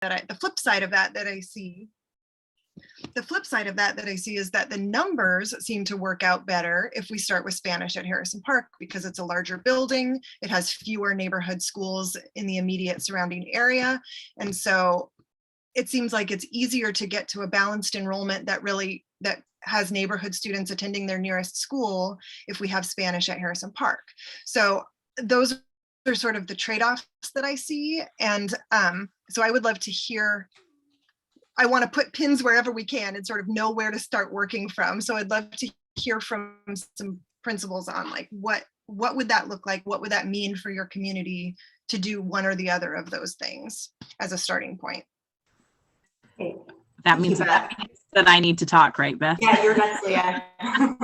the flip side of that I see is that the numbers seem to work out better if we start with Spanish at Harrison Park, because it's a larger building. It has fewer neighborhood schools in the immediate surrounding area. And so it seems like it's easier to get to a balanced enrollment that has neighborhood students attending their nearest school if we have Spanish at Harrison Park. So those are sort of the trade-offs that I see. And so I would love to hear, I want to put pins wherever we can and sort of know where to start working from. So I'd love to hear from some principals on like, what would that look like? What would that mean for your community to do one or the other of those things as a starting point? That means that I need to talk, right, Beth? Yeah, you're next, Leah. I'm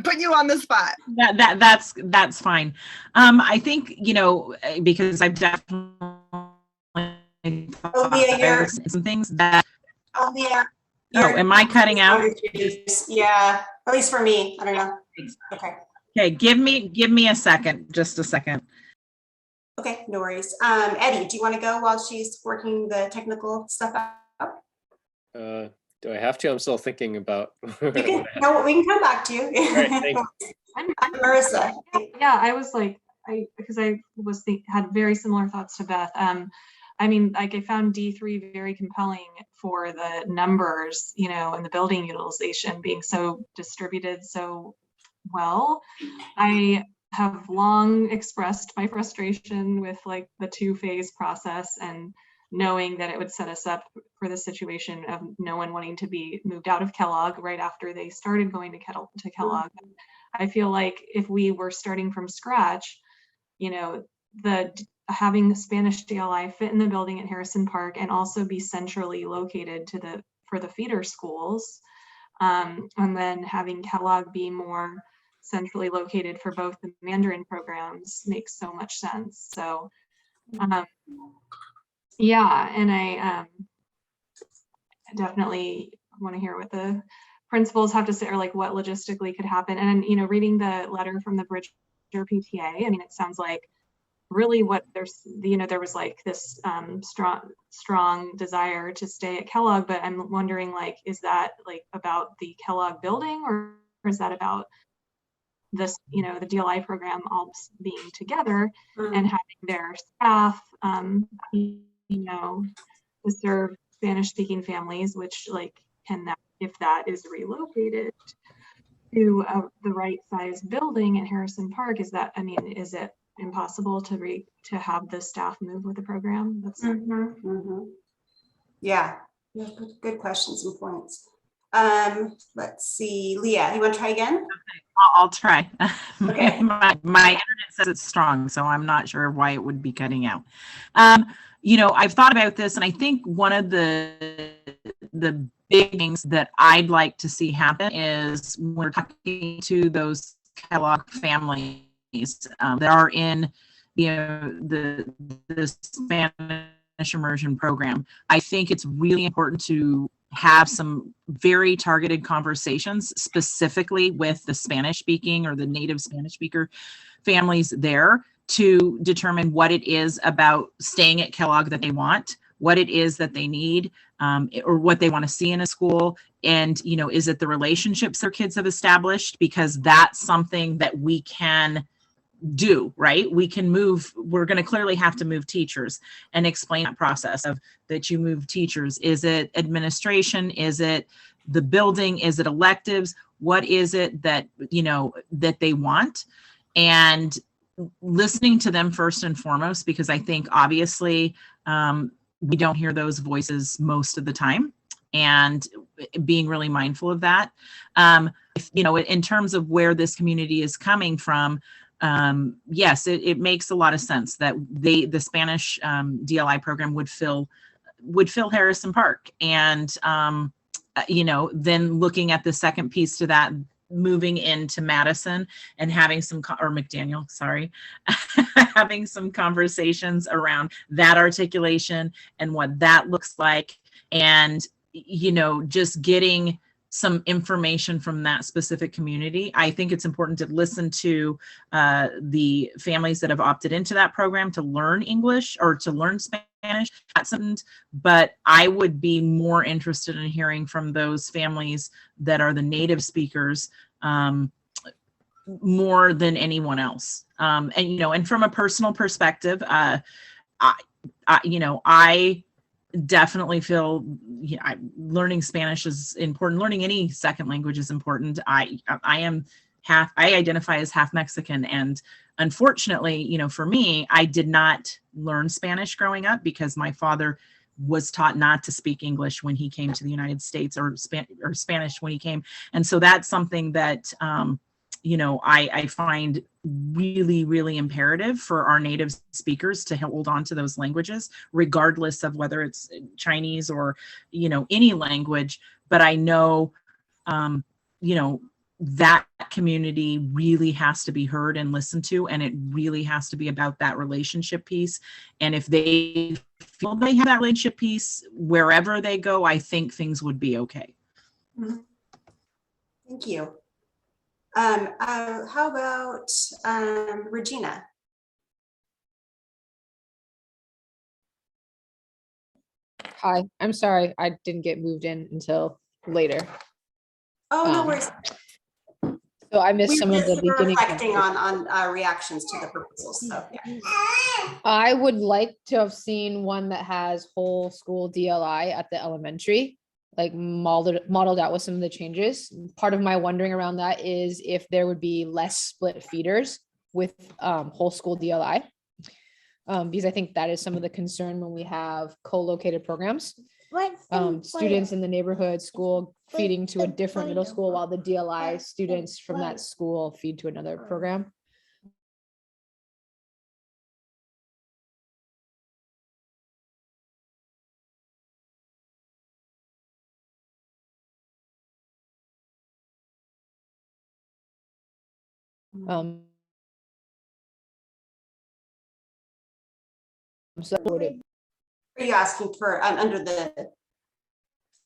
putting you on the spot. That's fine. I think, because I've definitely Leah, some things that. Oh, Leah. Am I cutting out? Yeah, at least for me. I don't know. Okay. Okay, give me a second, just a second. Okay, no worries. Eddie, do you want to go while she's working the technical stuff out? Do I have to? I'm still thinking about. We can come back to you. Right, thank you. I'm Marissa. Yeah, I was like, because I had very similar thoughts to Beth. I mean, like I found D3 very compelling for the numbers, and the building utilization being so distributed so well. I have long expressed my frustration with like the two-phase process, and knowing that it would set us up for the situation of no one wanting to be moved out of Kellogg right after they started going to Kellogg. I feel like if we were starting from scratch, having the Spanish DLI fit in the building at Harrison Park and also be centrally located for the feeder schools, and then having Kellogg be more centrally located for both the Mandarin programs makes so much sense. So yeah, and I definitely want to hear what the principals have to say, or like what logistically could happen. And reading the letter from the Bridger PTA, I mean, it sounds like really what there was like this strong desire to stay at Kellogg, but I'm wondering, like, is that like about the Kellogg building, or is that about this, the DLI program all being together and having their staff, to serve Spanish-speaking families, which like if that is relocated to the right size building at Harrison Park, is it impossible to have the staff move with the program? That's Yeah, good questions and points. Let's see, Leah, you want to try again? Okay, I'll try. Okay. my internet says it's strong, so I'm not sure why it would be cutting out. I've thought about this, and I think one of the big things that I'd like to see happen is when we're talking to those Kellogg families that are in the Spanish immersion program. I think it's really important to have some very targeted conversations specifically with the Spanish speaking or the native Spanish speaker families there to determine what it is about staying at Kellogg that they want, what it is that they need, or what they want to see in a school. And, is it the relationships their kids have established? Because that's something that we can do, right? We can move, we're going to clearly have to move teachers and explain that process of that you move teachers. Is it administration? Is it the building? Is it electives? What is it that, that they want? And listening to them first and foremost, because I think obviously we don't hear those voices most of the time, and being really mindful of that. In terms of where this community is coming from, yes, it makes a lot of sense that the Spanish DLI program would fill Harrison Park. And, then looking at the second piece to that, moving into Madison and having having some conversations around that articulation and what that looks like. And, just getting some information from that specific community. I think it's important to listen to the families that have opted into that program to learn English or to learn Spanish Spanish, but I would be more interested in hearing from those families that are the native speakers more than anyone else. And, you know, and from a personal perspective, I definitely feel learning Spanish is important. Learning any second language is important. I identify as half Mexican, and unfortunately, you know, for me, I did not learn Spanish growing up because my father was taught not to speak English when he came to the United States, or Spanish when he came. And so that's something that, you know, I find really, really imperative for our native speakers to hold on to those languages, regardless of whether it's Chinese or, you know, any language. But I know, you know, that community really has to be heard and listened to, and it really has to be about that relationship piece. And if they feel they have that relationship piece wherever they go, I think things would be okay. Thank you. How about Regina? Hi, I'm sorry, I didn't get moved in until later. Oh, no worries. So I missed We some were of the just beginning. reflecting on reactions to the proposals. So, yeah. I would like to have seen one that has whole school DLI at the elementary, like modeled out with some of the changes. Part of my wondering around that is if there would be less split feeders with whole school DLI. Because I think that is some of the concern when we have co-located programs. Students in the neighborhood school feeding to a different middle school, while the DLI students from that school feed to another program. So would it Are you asking for under the,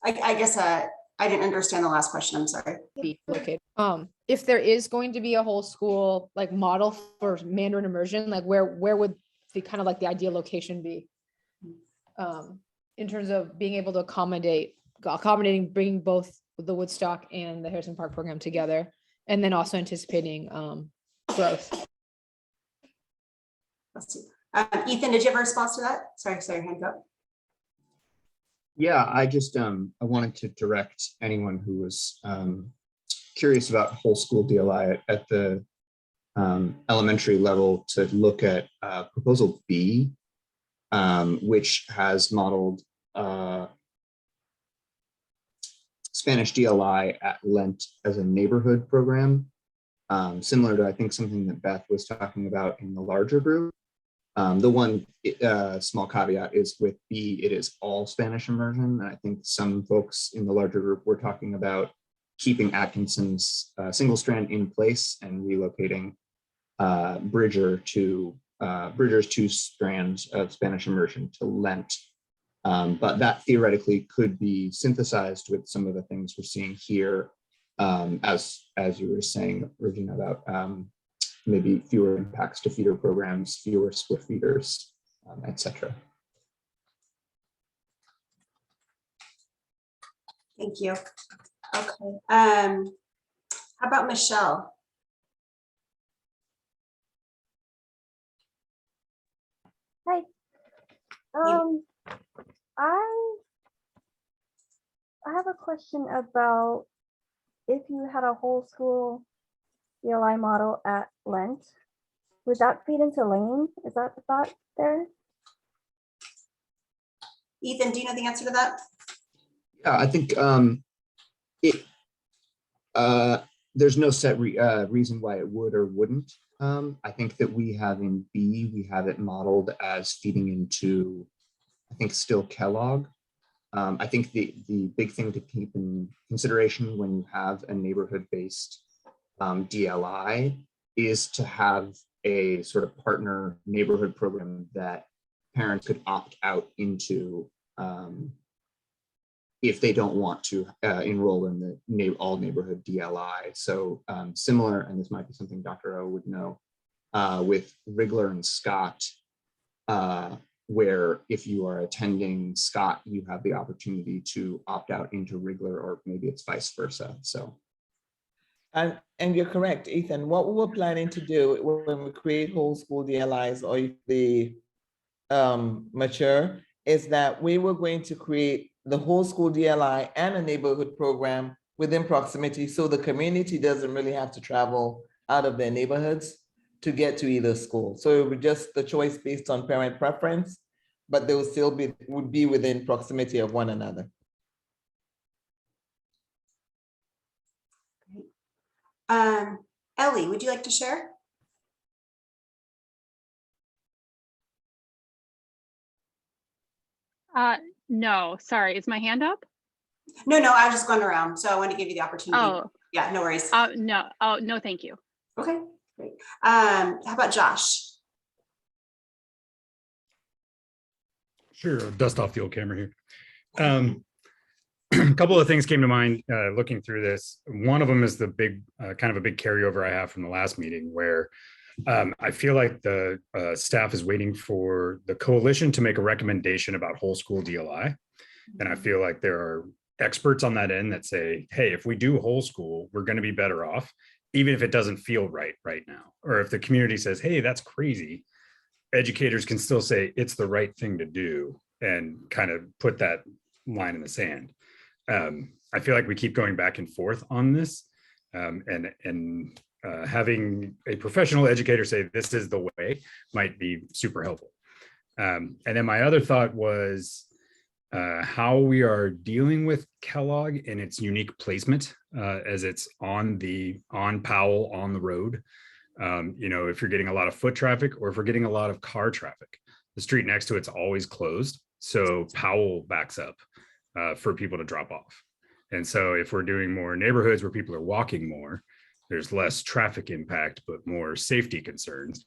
I guess, I didn't understand the last question. I'm sorry. be located? If there is going to be a whole school like model for Mandarin immersion, like where would the kind of like the ideal location be? In terms of being able to accommodating bringing both the Woodstock and the Harrison Park program together, and then also anticipating growth. Let's see. Ethan, did you have a response to that? Sorry, hand up. Yeah, I just I wanted to direct anyone who was curious about whole school DLI at the elementary level to look at proposal B, which has modeled Spanish DLI at Lent as a neighborhood program, similar to, I think, something that Beth was talking about in the larger group. The one small caveat is with B, it is all Spanish immersion. And I think some folks in the larger group were talking about keeping Atkinson's single strand in place and relocating Bridger's two strands of Spanish immersion to Lent. But that theoretically could be synthesized with some of the things we're seeing here, as you were saying, Regina, about maybe fewer impacts to feeder programs, fewer split feeders, etc. Thank you. Okay. How about Michelle? Hi. I have a question about if you had a whole school DLI model at Lent, would that feed into Lane? Is that the thought there? Ethan, do you know the answer to that? Yeah, I think there's no set reason why it would or wouldn't. I think that we have in B, we have it modeled as feeding into, I think, still Kellogg. I think the big thing to keep in consideration when you have a neighborhood-based DLI is to have a sort of partner neighborhood program that parents could opt out into if they don't want to enroll in the all neighborhood DLI. So similar, and this might be something Dr. O would know, with Rigler and Scott, where if you are attending Scott, you have the opportunity to opt out into Wrigler, or maybe it's vice versa. So. And you're correct, Ethan. What we were planning to do when we create whole school DLIs, or if they mature, is that we were going to create the whole school DLI and a neighborhood program within proximity, so the community doesn't really have to travel out of their neighborhoods to get to either school. So it would just the choice based on parent preference, but they would be within proximity of one another. Ellie, would you like to share? No, sorry. Is my hand up? No, I was just going around, so I want to give you the opportunity. Oh, Yeah, no worries. no. Oh, no, thank you. Okay, great. How about Josh? Sure, I'll dust off the old camera here. A couple of things came to mind looking through this. One of them is the big, kind of a big carryover I have from the last meeting, where I feel like the staff is waiting for the coalition to make a recommendation about whole school DLI. And I feel like there are experts on that end that say, hey, if we do whole school, we're going to be better off, even if it doesn't feel right now. Or if the community says, hey, that's crazy, educators can still say it's the right thing to do and kind of put that line in the sand. I feel like we keep going back and forth on this, and having a professional educator say this is the way might be super helpful. And then my other thought was how we are dealing with Kellogg and its unique placement as it's on Powell on the road. If you're getting a lot of foot traffic or if we're getting a lot of car traffic, the street next to it's always closed. So Powell backs up for people to drop off. And so if we're doing more neighborhoods where people are walking more, there's less traffic impact, but more safety concerns.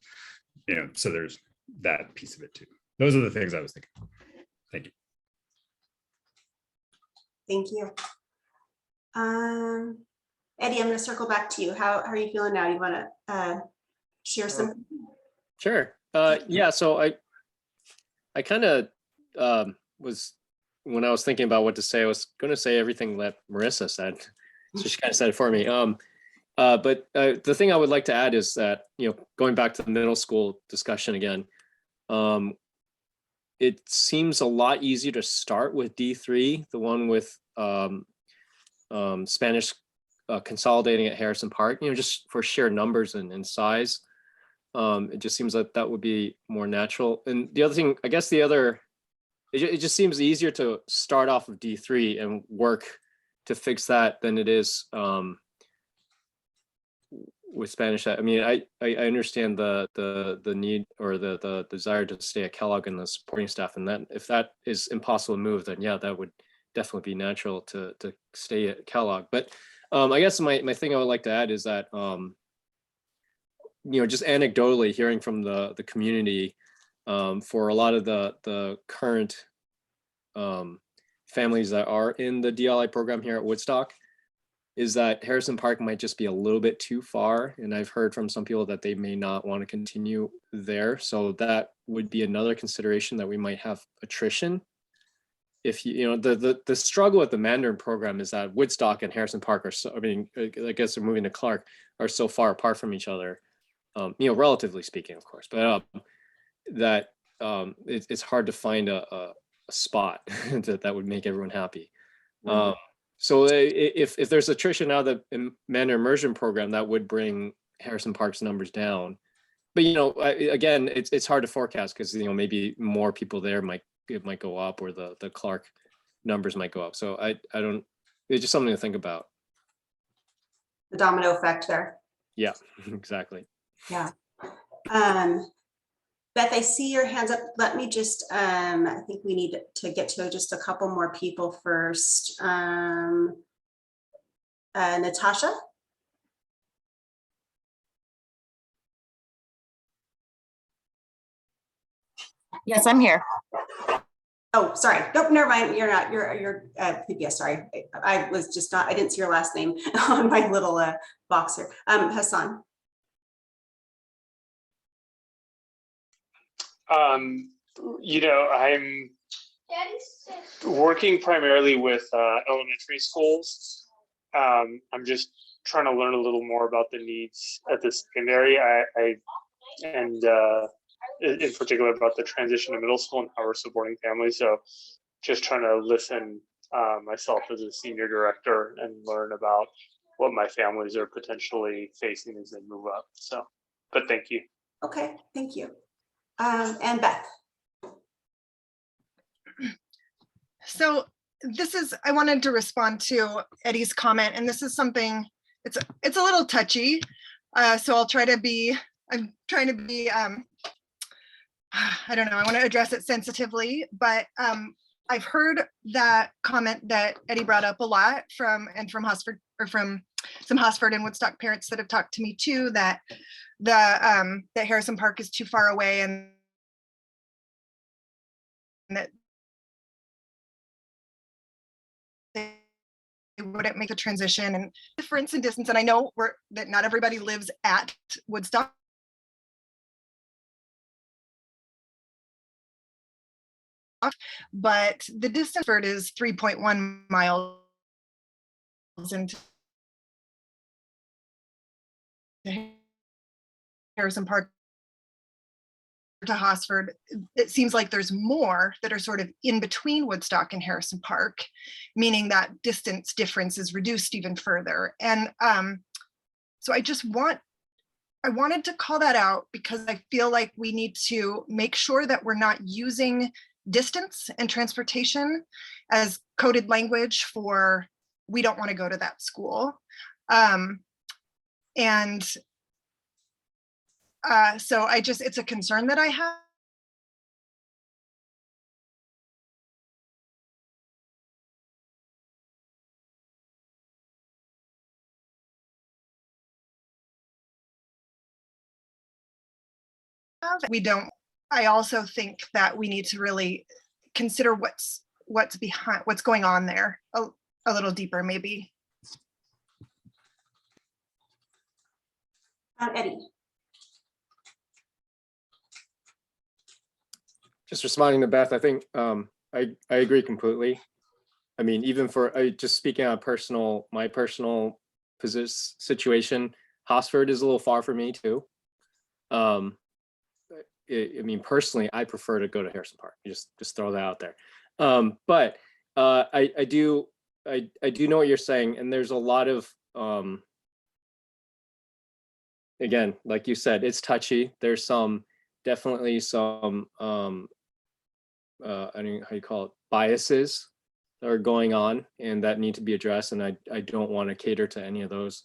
So there's that piece of it too. Those are the things I was thinking. Thank you. Thank you. Eddie, I'm going to circle back to you. How are you feeling now? You want to share some? Sure. Yeah. So I kind of was, when I was thinking about what to say, I was going to say everything that Marissa said. So she kind of said it for me. But the thing I would like to add is that, going back to the middle school discussion again, it seems a lot easier to start with D3, the one with Spanish consolidating at Harrison Park, just for sheer numbers and size. It just seems like that would be more natural. And the other thing, I guess it just seems easier to start off of D3 and work to fix that than it is with Spanish. I mean, I understand the need or the desire to stay at Kellogg and the supporting staff, and that if that is impossible to move, then yeah, that would definitely be natural to stay at Kellogg. But I guess my thing I would like to add is that just anecdotally hearing from the community, for a lot of the current families that are in the DLI program here at Woodstock, is that Harrison Park might just be a little bit too far. And I've heard from some people that they may not want to continue there. So that would be another consideration, that we might have attrition. If the struggle with the Mandarin program is that Woodstock and Harrison Park are I guess they're moving to Clark, are so far apart from each other, relatively speaking, of course, but that it's hard to find a spot that would make everyone happy. Mm-hmm. So if there's attrition out of the Mandarin immersion program, that would bring Harrison Park's numbers down. But again, it's hard to forecast, because maybe more people there might go up, or the Clark numbers might go up. So I don't. It's just something to think about. The domino effect there. Yeah, exactly. Yeah. Beth, I see your hands up. Let me just, I think we need to get to just a couple more people first. Natasha? Yes, I'm here. Oh, sorry. Nope, never mind. You're not. You're PPS. Sorry, I was just not. I didn't see your last name on my little box here. Hassan. I'm working primarily with elementary schools. I'm just trying to learn a little more about the needs at the secondary. And in particular about the transition to middle school and how we're supporting families. So just trying to listen myself as a senior director and learn about what my families are potentially facing as they move up. So, but thank you. Okay, thank you. And Beth. So I wanted to respond to Eddie's comment, and this is something, it's a little touchy. So I'm trying to be, I don't know, I want to address it sensitively, but I've heard that comment that Eddie brought up a lot from Hosford, or from some Hosford and Woodstock parents that have talked to me too, that that Harrison Park is too far away and that they wouldn't make a transition, and difference in distance. And I know that not everybody lives at Woodstock. But the distance for it is 3.1 miles into Harrison Park to Hosford. It seems like there's more that are sort of in between Woodstock and Harrison Park, meaning that distance difference is reduced even further. And so I wanted to call that out because I feel like we need to make sure that we're not using distance and transportation as coded language for we don't want to go to that school. So it's a concern that I have. I also think that we need to really consider what's behind, what's going on there a little deeper, maybe. Eddie. Just responding to Beth, I think I agree completely. I mean, even for just speaking on my personal situation, Hosford is a little far for me too. I mean, personally, I prefer to go to Harrison Park. Just throw that out there. But I do know what you're saying, and there's a lot of again, like you said, it's touchy. There's definitely some I don't know how you call it, biases that are going on and that need to be addressed. And I don't want to cater to any of those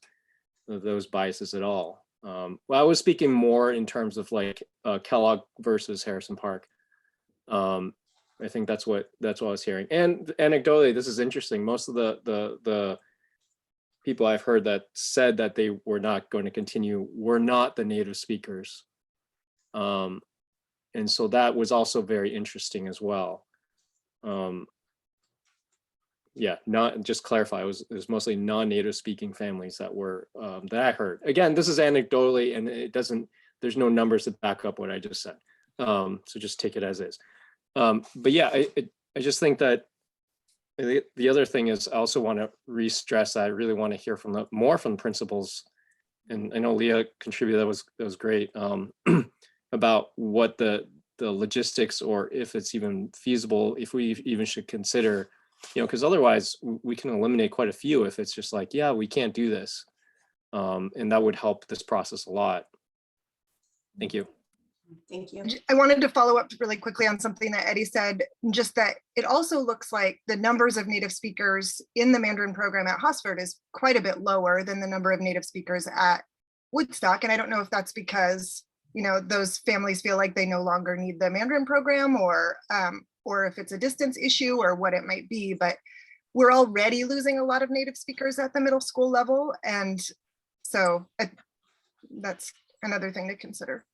biases at all. Well, I was speaking more in terms of like Kellogg versus Harrison Park. I think that's what I was hearing. And anecdotally, this is interesting. Most of the people I've heard that said that they were not going to continue were not the native speakers. And so that was also very interesting as well. Yeah, not just clarify, it was mostly non-native speaking families that were that I heard. Again, this is anecdotally, and there's no numbers to back up what I just said. So just take it as is. But yeah, I just think that the other thing is I also want to re-stress that I really want to hear more from principals. And I know Leah contributed, that was great, about what the logistics, or if it's even feasible, if we even should consider, because otherwise we can eliminate quite a few if it's just like, yeah, we can't do this. And that would help this process a lot. Thank you. Thank you. I wanted to follow up really quickly on something that Eddie said, just that it also looks like the numbers of native speakers in the Mandarin program at Hosford is quite a bit lower than the number of native speakers at Woodstock. And I don't know if that's because, those families feel like they no longer need the Mandarin program, or if it's a distance issue or what it might be, but we're already losing a lot of native speakers at the middle school level. And so that's another thing to consider.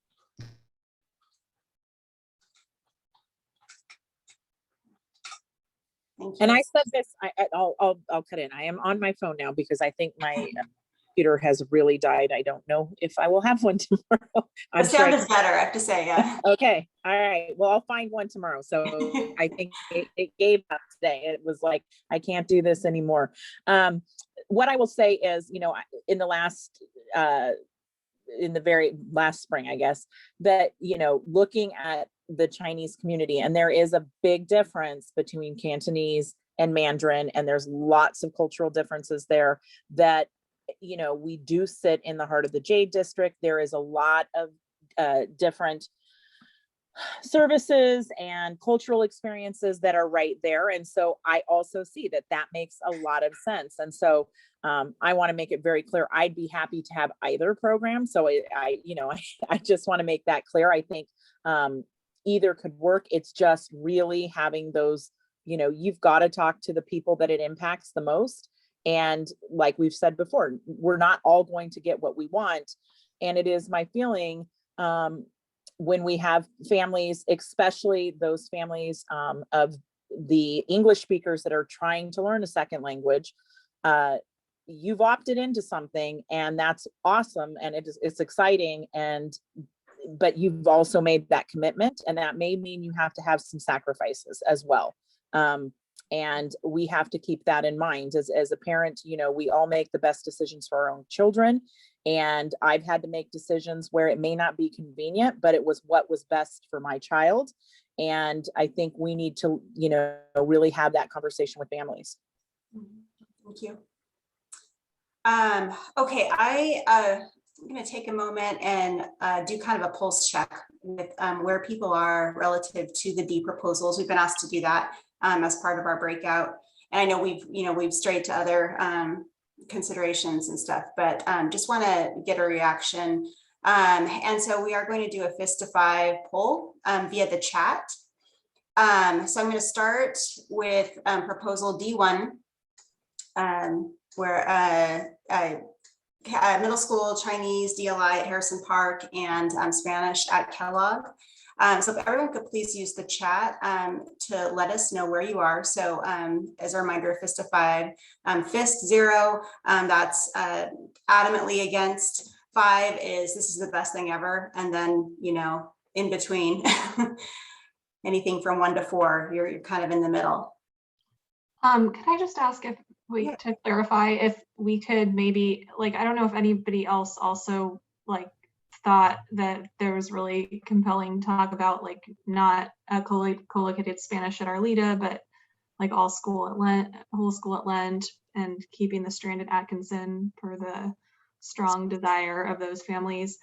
And I said this, I'll cut in. I am on my phone now because I think my computer has really died. I don't know if I will have one tomorrow. The I'm sure sound is better, I have to say, yeah. Okay. All right. Well, I'll find one tomorrow. So I think it gave up today. It was like, I can't do this anymore. What I will say is, you know, in the very last spring, I guess, that, you know, looking at the Chinese community, and there is a big difference between Cantonese and Mandarin, and there's lots of cultural differences there that, you know, we do sit in the heart of the Jade District. There is a lot of different services and cultural experiences that are right there. And so I also see that that makes a lot of sense. And so I want to make it very clear, I'd be happy to have either program. So I just want to make that clear. I think either could work. It's just really having those, you know, you've got to talk to the people that it impacts the most. And like we've said before, we're not all going to get what we want. And it is my feeling when we have families, especially those families of the English speakers that are trying to learn a second language, you've opted into something, and that's awesome, and it's exciting, but you've also made that commitment, and that may mean you have to have some sacrifices as well. And we have to keep that in mind as a parent. You know, we all make the best decisions for our own children. And I've had to make decisions where it may not be convenient, but it was what was best for my child. And I think we need to, you know, really have that conversation with families. Thank you. Okay, I'm going to take a moment and do kind of a pulse check with where people are relative to the D proposals. We've been asked to do that as part of our breakout. And I know we've strayed to other considerations and stuff, but just want to get a reaction. And so we are going to do a fist to 5 poll via the chat. So I'm going to start with proposal D1, where middle school Chinese DLI at Harrison Park and Spanish at Kellogg. So if everyone could please use the chat to let us know where you are. So as a reminder, fist to 5, fist 0, that's adamantly against. 5 is this is the best thing ever. And then, you know, in between anything from 1 to 4, you're kind of in the middle. Can I just ask if to clarify if we could maybe, like, I don't know if anybody else also like thought that there was really compelling talk about like not a co-located Spanish at Arleta, but like all school at Lent, whole school at Lent, and keeping the strand at Atkinson for the strong desire of those families.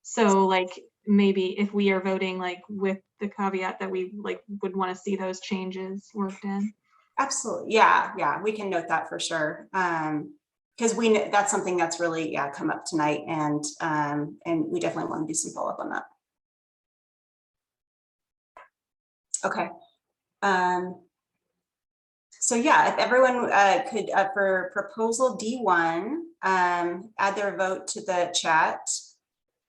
So like maybe if we are voting like with the caveat that we like would want to see those changes worked in. Absolutely. Yeah, we can note that for sure. Because we know that's something that's really come up tonight, and we definitely want to do some follow up on that. Okay. So yeah, if everyone could for proposal D1, add their vote to the chat,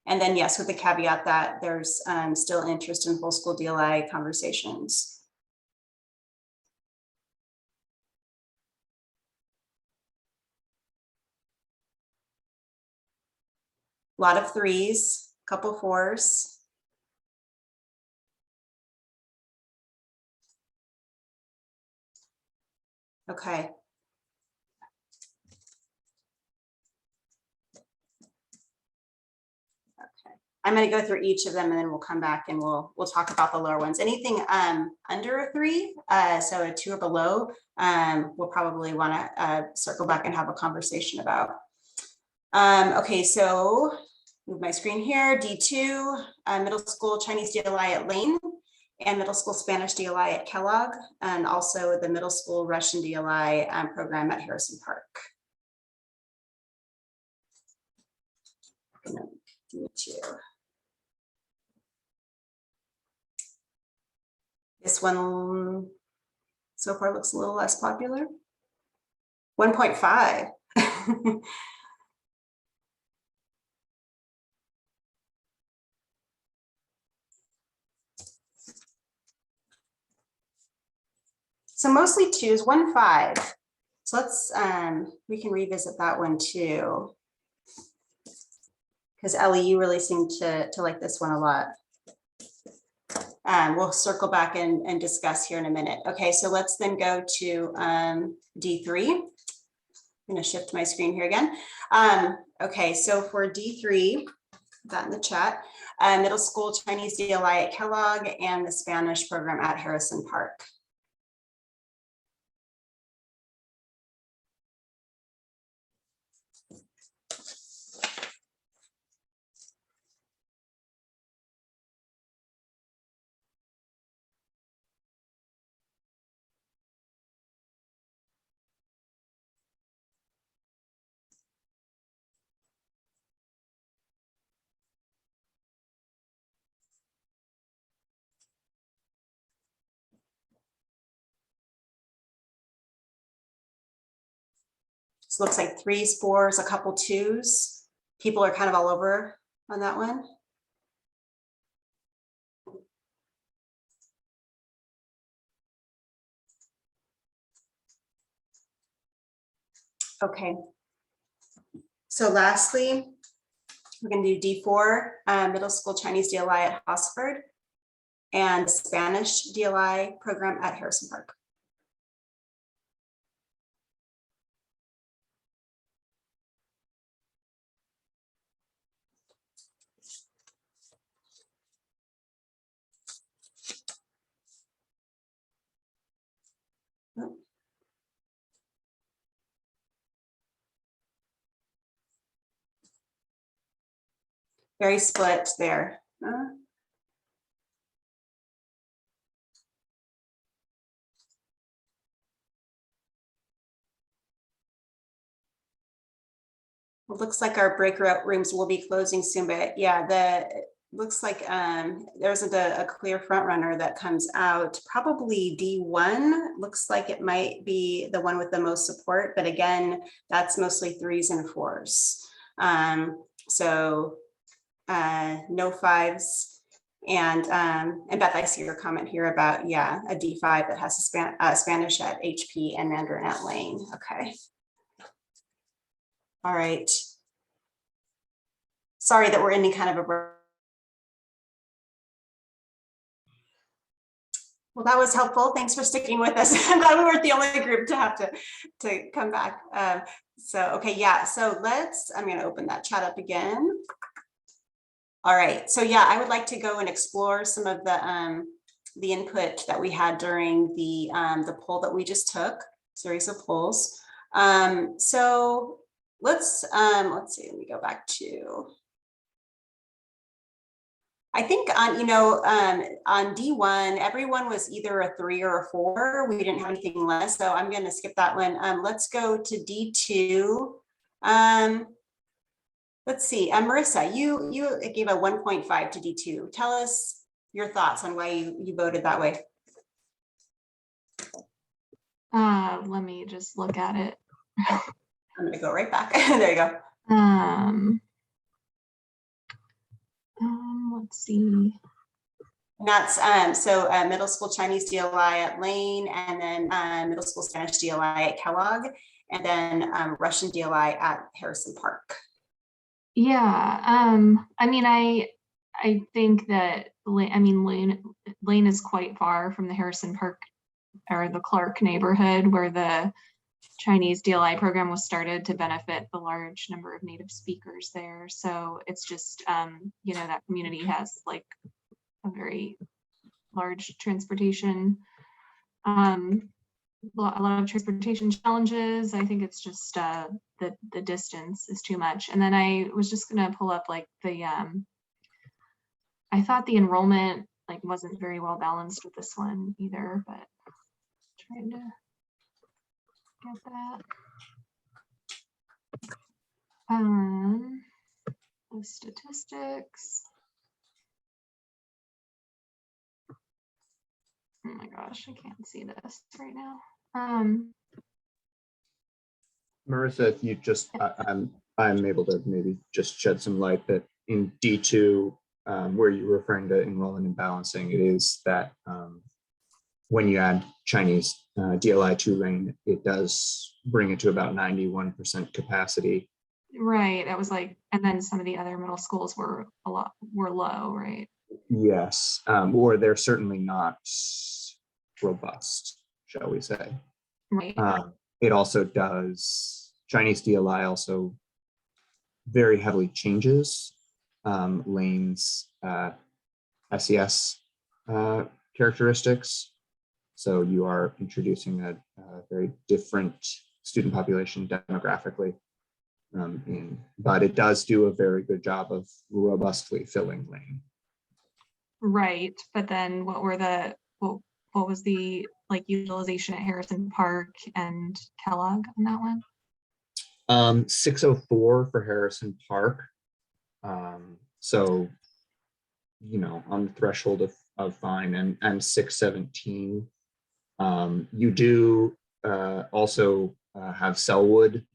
and then yes, with the caveat that there's still interest in whole school DLI conversations. A lot of 3s, couple 4s. Okay. I'm going to go through each of them, and then we'll come back and we'll talk about the lower ones. Anything under a 3, so a 2 or below, we'll probably want to circle back and have a conversation about. Okay, so move my screen here. D2, middle school Chinese DLI at Lane, and middle school Spanish DLI at Kellogg, and also the middle school Russian DLI program at Harrison Park. This one so far looks a little less popular. 1.5. So mostly 2s, 1.5. So let's we can revisit that one too. Because Ellie, you really seem to like this one a lot. We'll circle back and discuss here in a minute. Okay, so let's then go to D3. I'm going to shift my screen here again. Okay, so for D3, that in the chat, middle school Chinese DLI at Kellogg and the Spanish program at Harrison Park. So it looks like 3s, 4s, a couple 2s. People are kind of all over on that one. Okay. So lastly, we're going to do D4, middle school Chinese DLI at Hosford and Spanish DLI program at Harrison Park. Very split there. It looks like our breakout rooms will be closing soon, but yeah, looks like there isn't a clear front runner that comes out. Probably D1 looks like it might be the one with the most support, but again, that's mostly 3s and 4s. So no 5s. And Beth, I see your comment here about, yeah, a D5 that has Spanish at HP and Mandarin at Lane. Okay. All right. Sorry that we're ending kind of a. Well, that was helpful. Thanks for sticking with us. I'm glad we weren't the only group to have to come back. So, okay, yeah. So I'm going to open that chat up again. All right. So yeah, I would like to go and explore some of the input that we had during the poll that we just took, series of polls. So let's see. Let me go back to. I think on D1, everyone was either a 3 or a 4. We didn't have anything less, so I'm going to skip that one. Let's go to D2. Let's see, Marissa, you gave a 1.5 to D2. Tell us your thoughts on why you voted that way. Let me just look at it. I'm going to go right back. There you go. Let's see. And that's middle school Chinese DLI at Lane, and then middle school Spanish DLI at Kellogg, and then Russian DLI at Harrison Park. Yeah, I mean, I think that Lane is quite far from the Harrison Park or the Clark neighborhood where the Chinese DLI program was started to benefit the large number of native speakers there. So it's just, that community has like a very large transportation, a lot of transportation challenges. I think it's just the distance is too much. And then I was just gonna pull up like I thought the enrollment like wasn't very well balanced with this one either, but trying to get that. The statistics. Oh my gosh, I can't see this right now. Marissa, if you just, I'm able to maybe just shed some light that in D2, where you're referring to enrollment and balancing, it is that when you add Chinese DLI to Lane, it does bring it to about 91% capacity. Right, that was like, and then some of the other middle schools were low, right? Yes, or they're certainly not robust, shall we say. Right. It also does, Chinese DLI also very heavily changes Lane's SES characteristics. So you are introducing a very different student population demographically. But it does do a very good job of robustly filling Lane. Right, but then what was the like utilization at Harrison Park and Kellogg on that one? 604 for Harrison Park. So, you know, on the threshold of fine, and 617. You do also have Selwood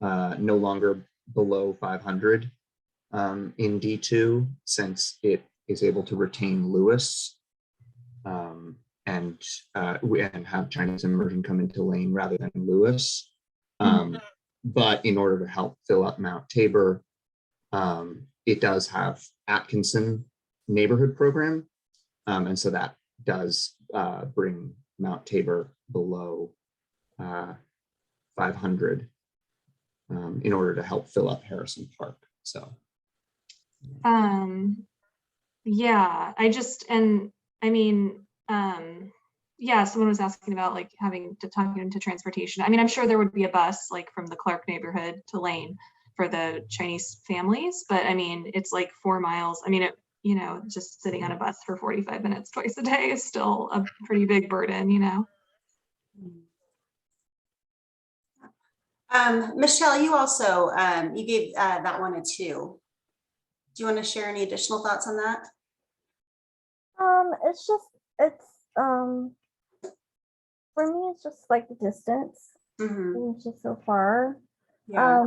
no longer below 500 in D2, since it is able to retain Lewis and have Chinese immersion come into Lane rather than Lewis. But in order to help fill up Mount Tabor, it does have Atkinson neighborhood program. And so that does bring Mount Tabor below 500 in order to help fill up Harrison Park. So. Yeah, yeah, someone was asking about like having to talk into transportation. I mean, I'm sure there would be a bus like from the Clark neighborhood to Lane for the Chinese families, but I mean, it's like 4 miles. I mean, you know, just sitting on a bus for 45 minutes twice a day is still a pretty big burden, you know? Michelle, you also, you gave that one a 2. Do you want to share any additional thoughts on that? For me, it's just like the distance. It's just so far. Yeah.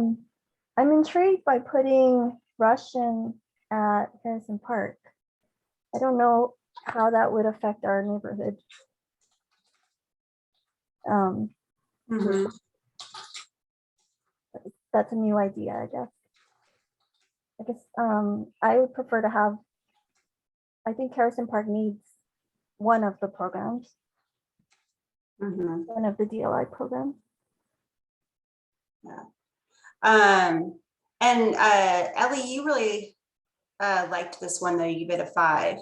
I'm intrigued by putting Russian at Harrison Park. I don't know how that would affect our neighborhood. That's a new idea, I guess. I would prefer to have, I think Harrison Park needs one of the programs, one of the DLI programs. Yeah. And Ellie, you really liked this one though. You gave it a 5.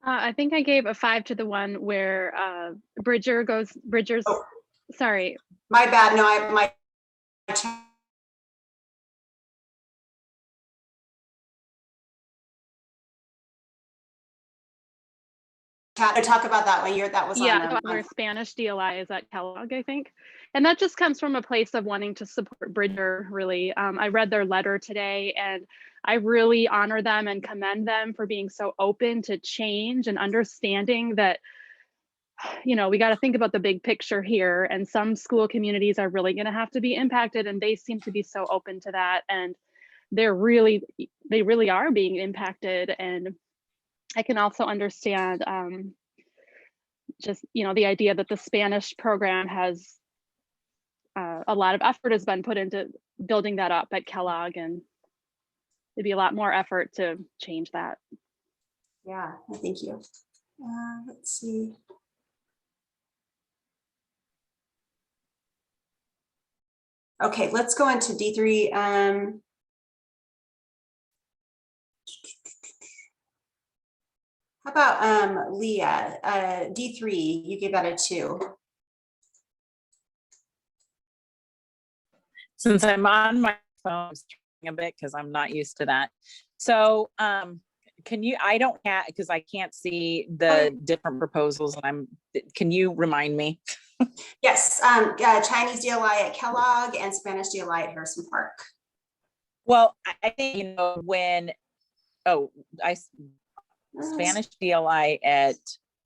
I think I gave a 5 to the one where Bridger's. Oh, sorry. My bad. No, my talk about that one. That was yeah, on where Spanish DLI is at Kellogg, I think. And that just comes from a place of wanting to support Bridger, really. I read their letter today, and I really honor them and commend them for being so open to change and understanding that, you know, we got to think about the big picture here. And some school communities are really going to have to be impacted, and they seem to be so open to that. And they really are being impacted. And I can also understand just, you know, the idea that the Spanish program has a lot of effort has been put into building that up at Kellogg, and it'd be a lot more effort to change that. Yeah, thank you. Let's see. Okay, let's go into D3. How about Leah, D3, you gave that a 2. Since I'm on my phone, I'm struggling a bit because I'm not used to that. So can you, I don't have, because I can't see the different proposals, and can you remind me? Yes, Chinese DLI at Kellogg and Spanish DLI at Harrison Park. Well, I think, you know, Spanish DLI at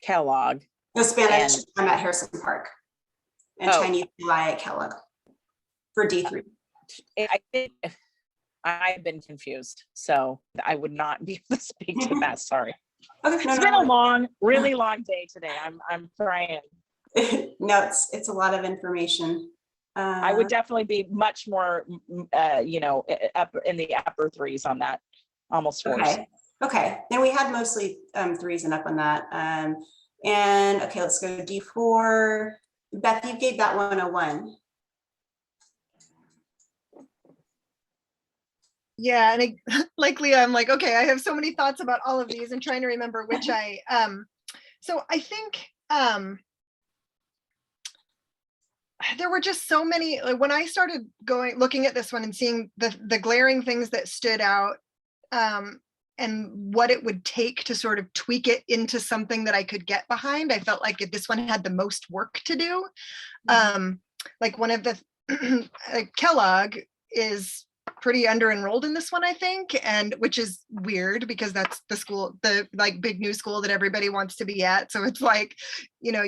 Kellogg. No, Spanish, I'm at Harrison Park. And Chinese DLI at Kellogg for D3. I think I've been confused, so I would not be able to speak to that. Sorry. Okay, It's been a really long day today. I'm trying. No, it's a lot of information. I would definitely be much more, you know, up in the upper threes on that, almost fours. Okay. Okay. Then we had mostly threes and up on that. And okay, let's go to D4. Beth, you gave that one a 1. Yeah, and like Leah, I'm like, okay, I have so many thoughts about all of these and trying to remember which so I think there were just so many, like, when I started looking at this one and seeing the glaring things that stood out, and what it would take to sort of tweak it into something that I could get behind, I felt like this one had the most work to do. Like one of the like Kellogg is pretty under enrolled in this one, I think, and which is weird because that's the school, the like big new school that everybody wants to be at. So it's like, you know,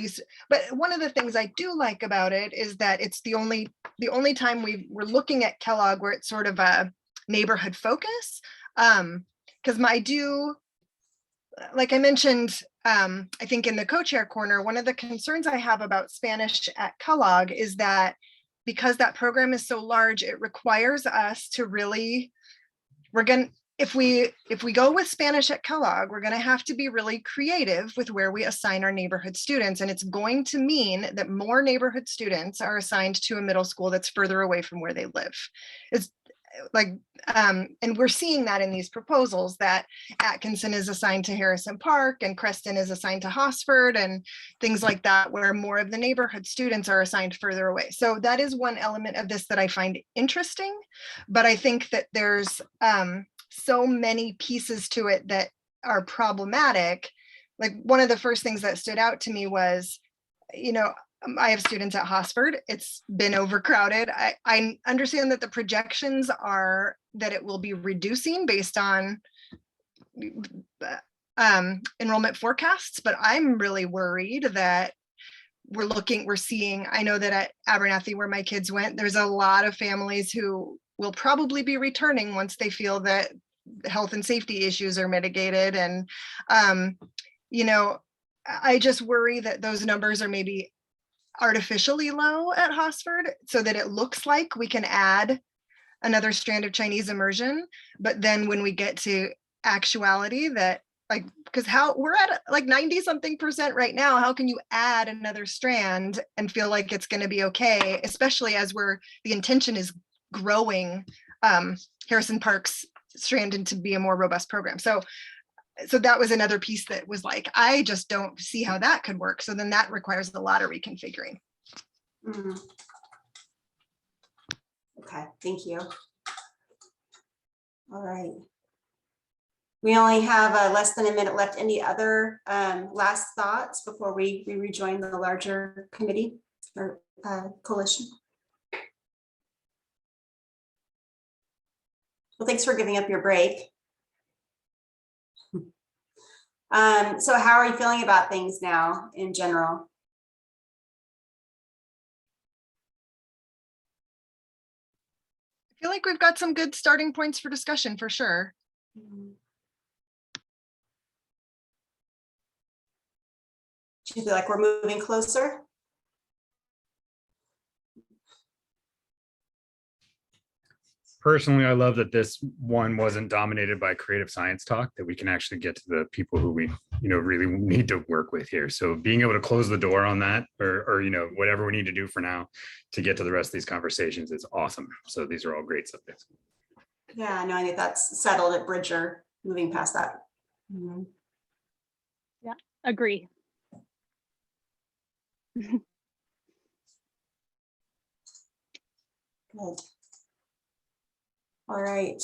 but one of the things I do like about it is that it's the only time we're looking at Kellogg where it's sort of a neighborhood focus. Because like I mentioned, I think in the co-chair corner, one of the concerns I have about Spanish at Kellogg is that because that program is so large, it requires us to really, if we go with Spanish at Kellogg, we're going to have to be really creative with where we assign our neighborhood students. And it's going to mean that more neighborhood students are assigned to a middle school that's further away from where they live. It's like, and we're seeing that in these proposals that Atkinson is assigned to Harrison Park and Creston is assigned to Hosford and things like that, where more of the neighborhood students are assigned further away. So that is one element of this that I find interesting, but I think that there's so many pieces to it that are problematic. Like one of the first things that stood out to me was, you know, I have students at Hosford. It's been overcrowded. I understand that the projections are that it will be reducing based on enrollment forecasts, but I'm really worried that we're seeing, I know that at Abernathy where my kids went, there's a lot of families who will probably be returning once they feel that health and safety issues are mitigated. And, you know, I just worry that those numbers are maybe artificially low at Hosford so that it looks like we can add another strand of Chinese immersion. But then when we get to actuality, that like, because we're at like 90-something% right now, how can you add another strand and feel like it's going to be okay, especially as the intention is growing Harrison Park's strand into be a more robust program. So that was another piece that was like, I just don't see how that could work. So then that requires a lot of reconfiguring. Okay, thank you. All right. We only have less than a minute left. Any other last thoughts before we rejoin the larger committee or coalition? Well, thanks for giving up your break. So how are you feeling about things now in general? I feel like we've got some good starting points for discussion for sure. Do you feel like we're moving closer? Personally, I love that this one wasn't dominated by creative science talk, that we can actually get to the people who we, you know, really need to work with here. So being able to close the door on that or you know, whatever we need to do for now to get to the rest of these conversations is awesome. So these are all great subjects. Yeah, knowing that that's settled at Bridger, moving past that. Yeah, agree. Good. All right.